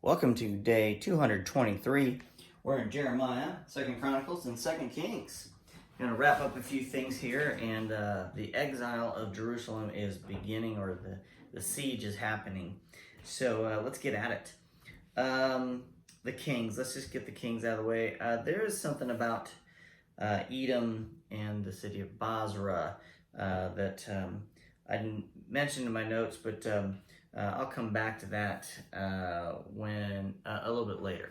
Welcome to day 223. We're in Jeremiah, 2nd Chronicles, and 2nd Kings. I'm going to wrap up a few things here, and the exile of Jerusalem is beginning, or the siege is happening. So let's get at it. The kings, let's just get the kings out of the way. There is something about Edom and the city of Basra that I didn't mention in my notes, but I'll come back to that when a little bit later.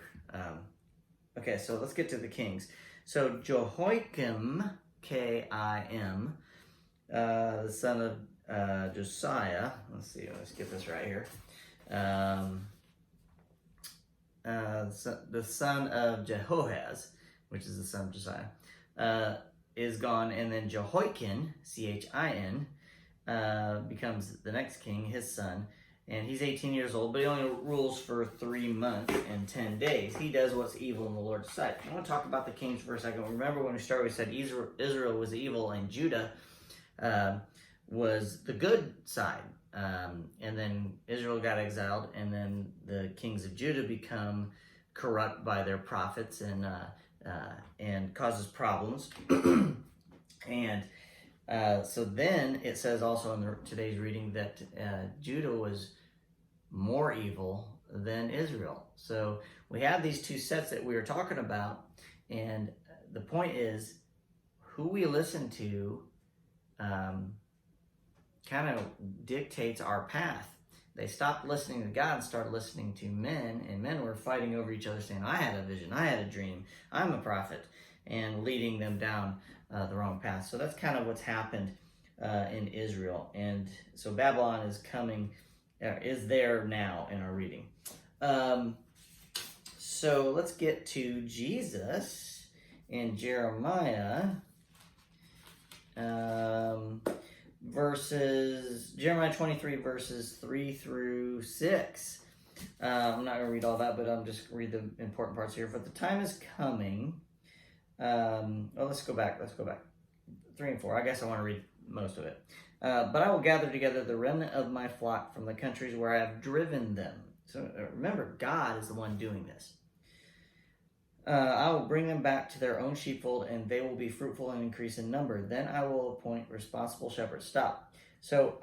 Okay, so let's get to the kings. So Jehoiakim, K-I-M, the son of Josiah. Let's see, let's get this right here. The son of Jehoahaz, which is the son of Josiah, is gone, and then Jehoiakim, C-H-I-N, becomes the next king, his son, and he's 18 years old, but he only rules for 3 months and 10 days. He does what's evil in the Lord's sight. I want to talk about the kings for a second. Remember when we started, we said Israel was evil and Judah was the good side. And then Israel got exiled, and then the kings of Judah become corrupt by their prophets and causes problems. And so then it says also in today's reading that Judah was more evil than Israel. So we have these two sets that we were talking about, and the point is who we listen to kind of dictates our path. They stopped listening to God and started listening to men, and men were fighting over each other saying, I had a vision, I had a dream, I'm a prophet, and leading them down the wrong path. So that's kind of what's happened in Israel. And so Babylon is coming, is there now in our reading. So let's get to Jesus in Jeremiah. Jeremiah 23 verses 3 through 6. I'm not going to read all that, but I'm just read the important parts here. For the time is coming. Let's go back. 3 and 4. I guess I want to read most of it. But I will gather together the remnant of my flock from the countries where I have driven them. So remember, God is the one doing this. I will bring them back to their own sheepfold, and they will be fruitful and increase in number. Then I will appoint responsible shepherds. Stop. So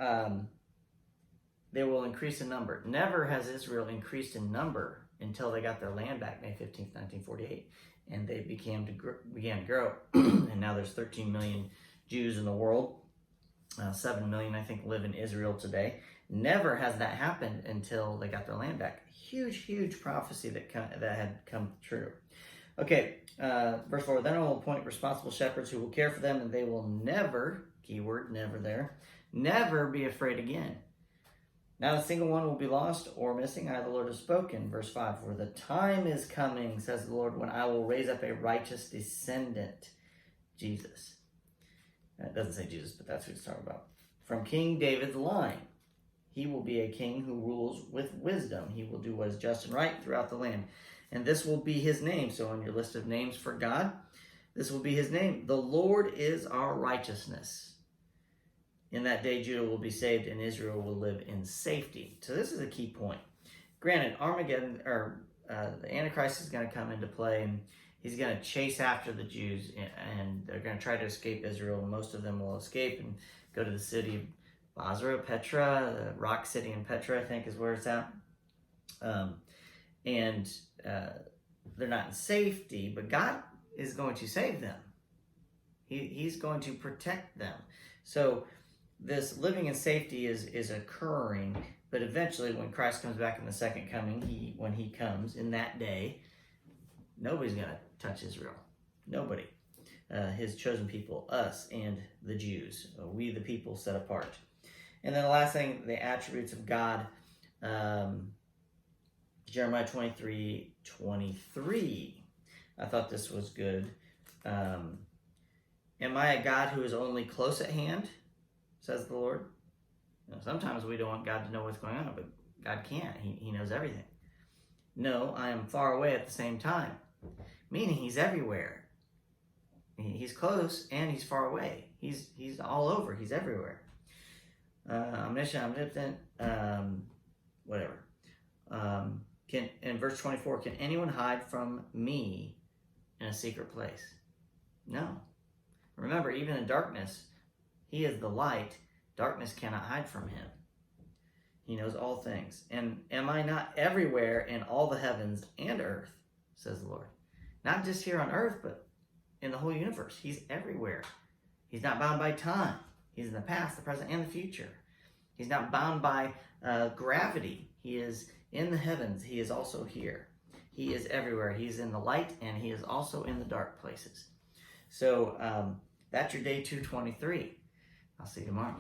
they will increase in number. Never has Israel increased in number until they got their land back May 15th, 1948. And they began to grow. And now there's 13 million Jews in the world. 7 million, I think, live in Israel today. Never has that happened until they got their land back. Huge prophecy that had come true. Okay, verse 4, then I will appoint responsible shepherds who will care for them, and they will never, keyword, never there, never be afraid again. Not a single one will be lost or missing. I, the Lord, have spoken. Verse 5, for the time is coming, says the Lord, when I will raise up a righteous descendant, Jesus. It doesn't say Jesus, but that's who it's talking about. From King David's line. He will be a king who rules with wisdom. He will do what is just and right throughout the land. And this will be his name. So on your list of names for God, this will be his name. The Lord is our righteousness. In that day, Judah will be saved and Israel will live in safety. So this is a key point. Granted, Armageddon, or the Antichrist is going to come into play, and he's going to chase after the Jews, and they're going to try to escape Israel. Most of them will escape and go to the city of Basra, Petra, the rock city in Petra, I think is where it's at. And they're not in safety, but God is going to save them. He's going to protect them. So this living in safety is occurring, but eventually when Christ comes back in the second coming, when he comes in that day, nobody's going to touch Israel. Nobody. His chosen people, us and the Jews. We the people set apart. And then the last thing, the attributes of God. Jeremiah 23:23. I thought this was good. Am I a God who is only close at hand? Says the Lord. Sometimes we don't want God to know what's going on, but God can't. He knows everything. No, I am far away at the same time. Meaning he's everywhere. He's close and he's far away. He's all over. He's everywhere. Omniscient, omnipotent, whatever. In verse 24, can anyone hide from me in a secret place? No. Remember, even in darkness, he is the light. Darkness cannot hide from him. He knows all things. And am I not everywhere in all the heavens and earth, says the Lord. Not just here on earth, but in the whole universe. He's everywhere. He's not bound by time. He's in the past, the present, and the future. He's not bound by gravity. He is in the heavens. He is also here. He is everywhere. He's in the light, and he is also in the dark places. So that's your day 223. I'll see you tomorrow.